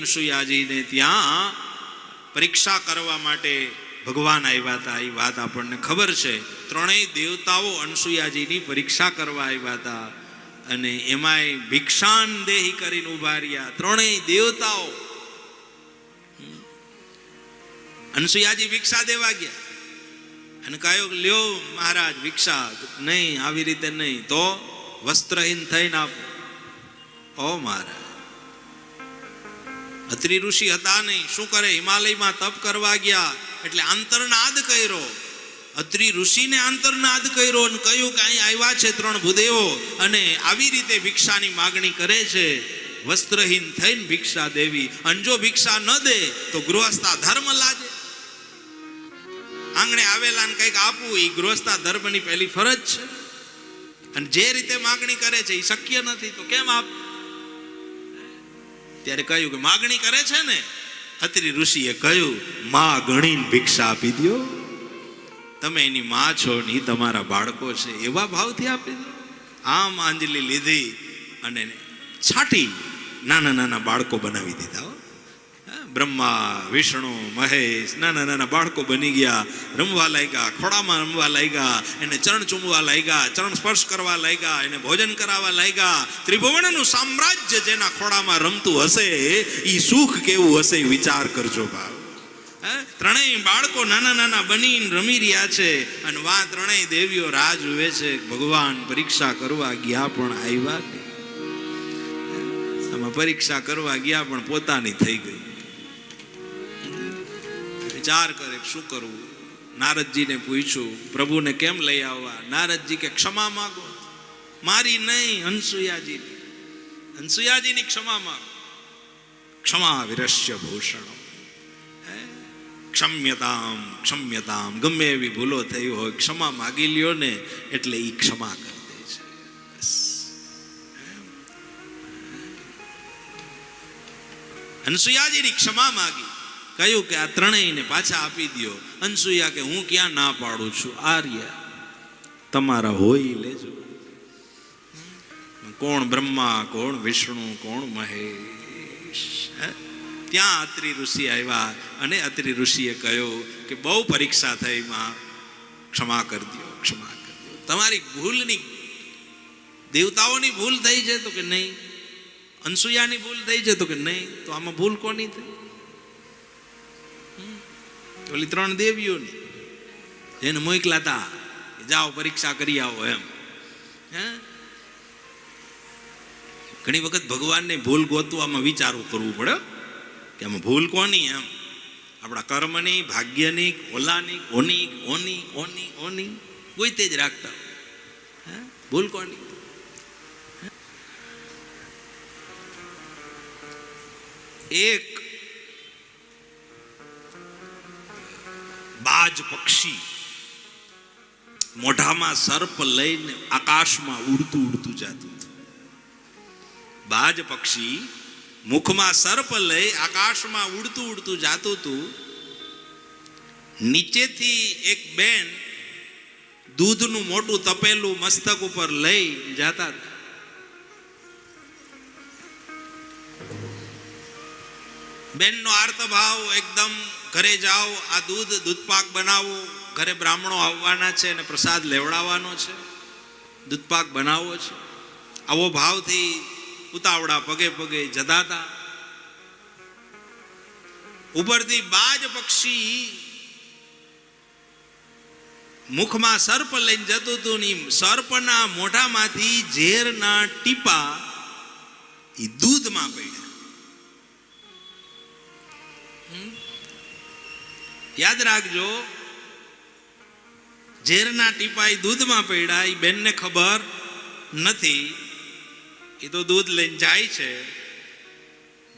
અનસુયાજીને ત્યાં પરીક્ષા કરવા માટે ભગવાન આવ્યા હતા. એ વાત આપણને ખબર છે. ત્રણેય દેવતાઓ અનસુયાજીની પરીક્ષા કરવા આવ્યા હતા અને એમાંય ભિક્ષાન દેહી કરીને ઉભા રહ્યા ત્રણેય દેવતાઓ. અનસુયાજી ભિક્ષા દેવા ગયા અને કહ્યું લ્યો મહારાજ ભિક્ષા. નહીં, આવી રીતે નહીં, તો વસ્ત્રહીન થઈને આપો. ઓ મહારાજ, અત્રિ ઋષિ હતા નહીં, શું કરે, હિમાલયમાં તપ કરવા ગયા એટલે આંતરનાદ કર્યો. અત્રિ ઋષિને આંતરનાદ કર્યો અને કહ્યું કે અહીં આવ્યા છે ત્રણ ભૂદેવો અને આવી રીતે ભિક્ષાની માગણી કરે છે, વસ્ત્રહીન થઈને ભિક્ષા દેવી. અને જો ભિક્ષા ન દે તો ગૃહસ્થા ધર્મ લાજે. આંગણે આવેલા ને કંઈક આપવું એ ગૃહસ્થા ધર્મની પહેલી ફરજ છે. અને જે રીતે માગણી કરે છે એ શક્ય નથી, તો કેમ આપ? ત્યારે કહ્યું કે માગણી કરે છે ને, અત્રિ ઋષિએ કહ્યું માં ગણીને ભિક્ષા આપી દો. તમે એની માં છો ને તમારા બાળકો છે, એવા ભાવથી આપી દો. આમ આંજલી લીધી અને છાંટી નાના નાના બાળકો બનાવી દીધા. બ્રહ્મા, વિષ્ણુ, મહેશ નાના નાના બાળકો બની ગયા. રમવા લાગ્યા, ખોળામાં રમવા લાગ્યા, એને ચરણ ચૂમવા લાગ્યા, ચરણ સ્પર્શ કરવા લાગ્યા, એને ભોજન કરાવવા લાગ્યા. ત્રિભુવનનું સામ્રાજ્ય જેના ખોળામાં રમતું હશે એ સુખ કેવું હશે એ વિચાર કરજો ભાવ. ત્રણેય બાળકો નાના નાના બનીને રમી રહ્યા છે અને વા ત્રણેય દેવીઓ રાહ જુએ છે. ભગવાન પરીક્ષા કરવા ગયા પણ આવ્યા નહીં. આમાં પરીક્ષા કરવા ગયા પણ પોતાની થઈ ગઈ. વિચાર કરે શું કરવું. નારદજીને પૂછ્યું પ્રભુને કેમ લઈ આવવા. નારદજી કે ક્ષમા માગો. મારી નહીં, અનસુયાજીની. અનસુયાજીની ક્ષમા માગો. ક્ષમા વિરસ્ય ભૂષણ. ક્ષમ્યતામ ક્ષમ્યતામ. ગમે એવી ભૂલો થઈ હોય ક્ષમા માગી લ્યો ને એટલે એ ક્ષમા કરી દે છે. અનસુયાજીની ક્ષમા માગી. કહ્યું કે આ ત્રણેયને પાછા આપી દો. અનસુયા કે હું ક્યાં ના પાડું છું, આર્ય તમારા હોય લેજો. કોણ બ્રહ્મા, કોણ વિષ્ણુ, કોણ મહેશ. ત્યાં અત્રિ ઋષિ આવ્યા અને અત્રિ ઋષિએ કહ્યું કે બહુ પરીક્ષા થઈ માં, ક્ષમા કરી દો, ક્ષમા કરી દો. તમારી ભૂલની, દેવતાઓની ભૂલ થઈ છે તો કે નહીં, અનસુયાની ભૂલ થઈ છે તો કે નહીં, તો આમાં ભૂલ કોની થઈ? ઓલી ત્રણ દેવીઓની જેને મોકલા હતા, જાઓ પરીક્ષા કરી આવો એમ. ઘણી વખત ભગવાનને ભૂલ ગોતવામાં વિચારવું કરવું પડે કે આમાં ભૂલ કોની એમ. આપણા કર્મની, ભાગ્યની, ઓલાની, ઓની ઓની ઓની ઓની ગોઈતે જ રાખતા. ભૂલ કોની? એક બાજ પક્ષી મોઢામાં સર્પ લઈને આકાશમાં ઉડતું ઉડતું જતું હતું. બાજ પક્ષી મુખમાં સર્પ લઈ આકાશમાં ઉડતું ઉડતું જતું હતું. નીચેથી એક બેન દૂધનું મોટું તપેલું મસ્તક ઉપર લઈ જતા હતા. બેનનો આર્તભાવ એકદમ, ઘરે જાઓ, આ દૂધપાક બનાવો, ઘરે બ્રાહ્મણો આવવાના છે અને પ્રસાદ લેવડાવવાનો છે, દૂધપાક બનાવવો છે. આવો ભાવથી ઉતાવળા પગે પગે જતા હતા. ઉપરથી બાજ પક્ષી મુખમાં સર્પ લઈને જતું હતું ને સર્પના મોઢામાંથી ઝેરના ટીપા એ દૂધમાં પડ્યા. યાદ રાખજો, ઝેરના ટીપા એ દૂધમાં પડ્યા. એ બેનને ખબર નથી. એ તો દૂધ લઈને જાય છે,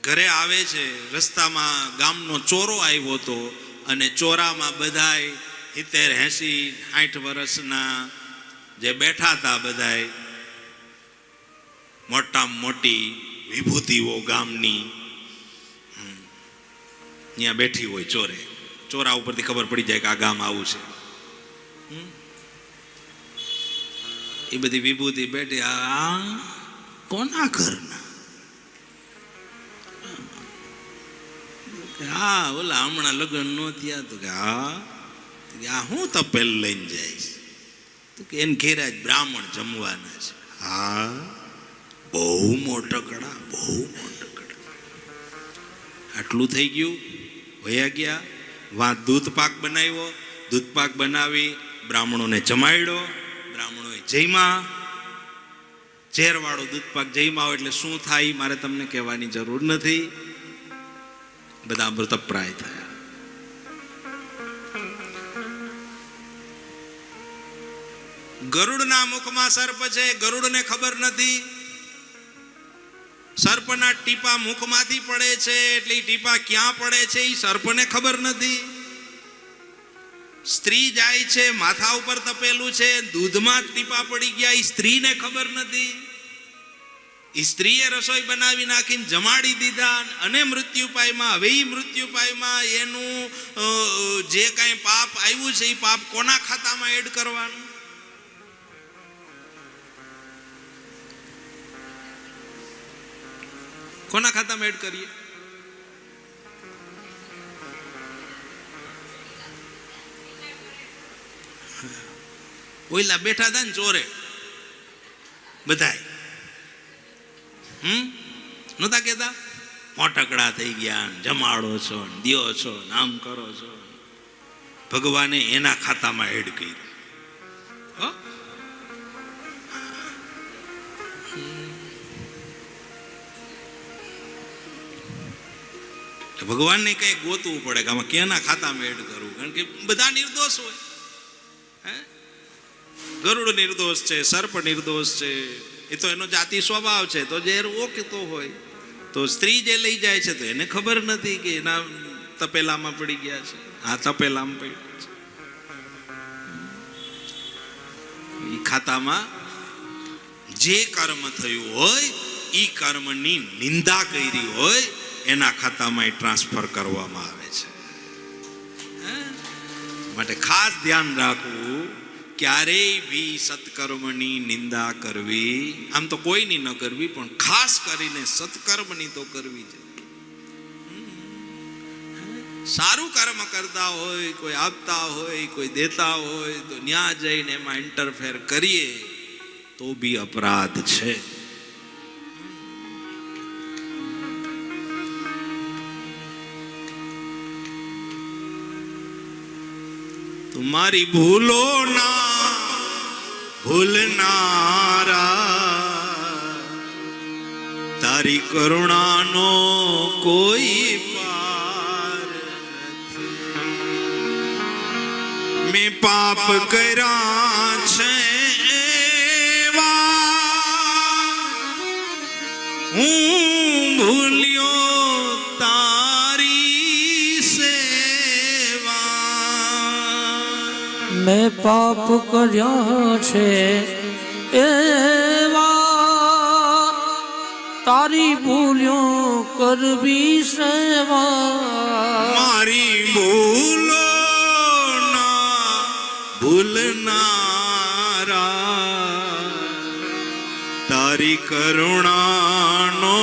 ઘરે આવે છે. રસ્તામાં ગામનો ચોરો આવ્યો હતો અને ચોરામાં બધાય 70, 80, 60 વર્ષના જે બેઠા હતા બધાય મોટામાં મોટી વિભૂતિઓ ગામની ત્યાં બેઠી હોય. ચોરા ઉપરથી ખબર પડી જાય કે આ ગામ આવું છે. એ બધી વિભૂતિ બેઠી. આ કોના ઘરના? હા, ઓલા હમણાં લગ્ન નો થયા તો કે હા, આ હું તપેલ લઈને જઈશ તો કે એને ઘેરા જ બ્રાહ્મણ જમવાના છે. હા, બહુ મોટકડા, બહુ મોટકડા. આટલું થઈ ગયું, વયા ગયા. વાં દૂધ પાક બનાવ્યો, દૂધ પાક બનાવી બ્રાહ્મણોને જમાડ્યો. બ્રાહ્મણોએ જયમાં. ઝેરવાળો દૂધ પાક જયમાં હોય એટલે શું થાય મારે તમને કહેવાની જરૂર નથી, બધા મૃતપ્રાય થયા. ગરુડના મુખમાં સર્પ છે, ગરુડને ખબર નથી. સર્પના ટીપા મુખમાંથી પડે છે એટલે ટીપા ક્યાં પડે છે એ સર્પને ખબર નથી. સ્ત્રી જાય છે, માથા ઉપર તપેલું છે, દૂધમાં ટીપા પડી ગયા, એ સ્ત્રીને ખબર નથી. સ્ત્રીએ રસોઈ બનાવી નાખીને જમાડી દીધા અને મૃત્યુ પાયમાં. હવે એ મૃત્યુ પાયમાં એનું જે કાંઈ પાપ આવ્યું છે એ પાપ કોના ખાતામાં એડ કરવાનું? કોના ખાતામાં એડ કરીએ? ઓઈલા બેઠા હતા ને ચોરે બધાય, નહોતા કેતા મોટકડા થઈ ગયા, જમાડો છો, દિયો છો, નામ કરો છો. ભગવાને એના ખાતામાં એડ કર્યું. ભગવાનને કઈ ગોતવું પડે કે આમાં કેના ખાતામાં એડ કરવું, કારણ કે બધા નિર્દોષ હોય. ગરુડ નિર્દોષ છે, સર્પ નિર્દોષ છે, એ તો એનો જાતિ સ્વભાવ છે. તો ઝેર ઓકતો હોય તો સ્ત્રી જે લઈ જાય છે તો એને ખબર નથી કે એના તપેલામાં પડી ગયા છે. આ તપેલામાં પડ્યા છે. એ ખાતામાં જે કર્મ થયું હોય એ કર્મની નિંદા કરી હોય એના ખાતામાં ટ્રાન્સફર કરવામાં આવે છે. માટે ખાસ ધ્યાન રાખવું, ક્યારેય બી સત્કર્મની નિંદા કરવી. આમ તો કોઈની ન કરવી, પણ ખાસ કરીને સત્કર્મની તો કરવી છે. સારું કર્મ કરતા હોય, કોઈ આપતા હોય, કોઈ દેતા હોય તો ન્યા જઈને એમાં ઇન્ટરફેર કરીએ તો બી અપરાધ છે. तुम्हारी भूलो ना भूलनारा, तारी करुणा नो कोई पार નથી. मैं पाप કર્યા છે હું ભૂલ્યો તારી સેવા. મેં પાપ કર્યા છે એવા, તારી ભૂલ્યો કરવી સેવા. મારી ભૂલો ના ભૂલનારા, તારી કરુણાનો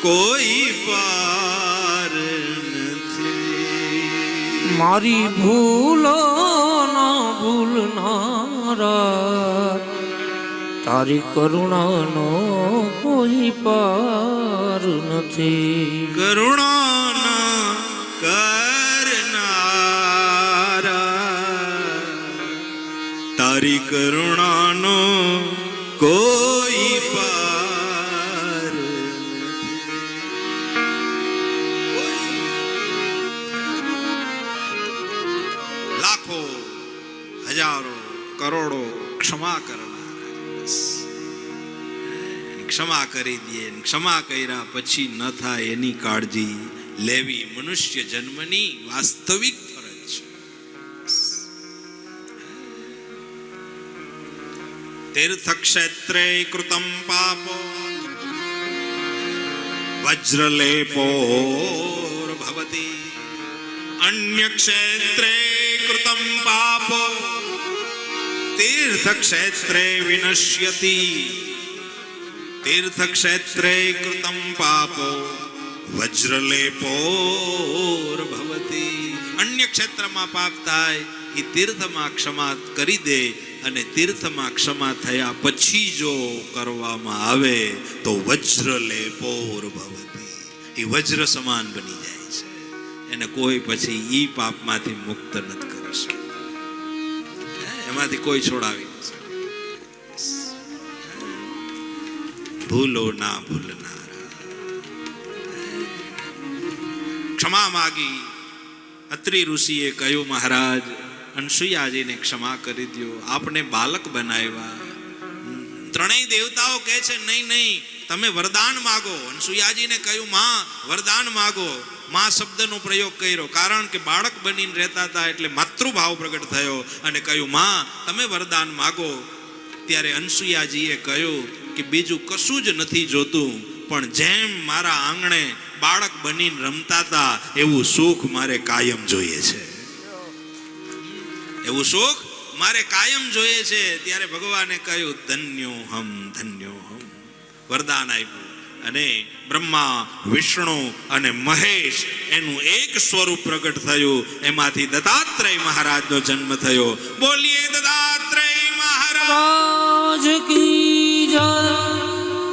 કોઈ પાર નથી. મારી ભૂલો ના ભૂલનારા, તારી કરુણાનો કોઈ પાર નથી. કરુણાના કરનારા, તારી કરુણાનો કોઈ પાર નથી. લાખો, હજારો, કરોડો ક્ષમા કરનાર, ક્ષમા કરી દે. ક્ષમા કર્યા પછી ન થાય એની કાળજી લેવી મનુષ્ય જન્મની વાસ્તવિક ફરજ છે. તીર્થક્ષેત્રે કૃતમ પાપો વજ્રલેપોર્ભવતિ, અન્ય ક્ષેત્રે કૃતમ પાપો તીર્થક્ષેત્રે વિનશ્યતિ. તીર્થક્ષેત્રે કૃતમ પાપો વજ્રલેપોર ભવતી. અન્ય ક્ષેત્રમાં પાપ થાય એ તીર્થમાં ક્ષમા કરી દે, અને તીર્થમાં ક્ષમા થયા પછી જો કરવામાં આવે તો વજ્રલેપોર ભવતી, એ વજ્ર સમાન બની જાય છે. એને કોઈ પછી ઈ પાપમાંથી મુક્ત નથી કરી શકતું, એમાંથી કોઈ છોડાવી નથી શકતું. ભૂલો ના ભૂલનારા. ક્ષમા માગી. અત્રિ ઋષિએ કહ્યું, મહારાજ અનસુયાજીને ક્ષમા કરી દો, આપને બાલક બનાવ્યા. ત્રણેય દેવતાઓ કહે છે નહીં નહીં, તમે વરદાન માગો. અનસુયાજીને કહ્યું, માં વરદાન માગો. માં શબ્દનો પ્રયોગ કર્યો, કારણ કે બાળક બનીને રહેતા હતા એટલે માતૃભાવ પ્રગટ થયો, અને કહ્યું, માં તમે વરદાન માગો. ત્યારે અનસુયાજીએ કહ્યું કે બીજું કશું જ નથી જોતું, પણ જેમ મારા આંગણે બાળક બનીને રમતા હતા એવું સુખ મારે કાયમ જોઈએ છે, એવું સુખ મારે કાયમ જોઈએ છે. ત્યારે ભગવાને કહ્યું, ધન્યો હમ. વરદાન આપ્યું, અને બ્રહ્મા, વિષ્ણુ અને મહેશ એનું એક સ્વરૂપ પ્રગટ થયું. એમાંથી દત્તાત્રેય મહારાજનો જન્મ થયો. બોલીએ દત્તાત્રેય મહારાજ કી જય.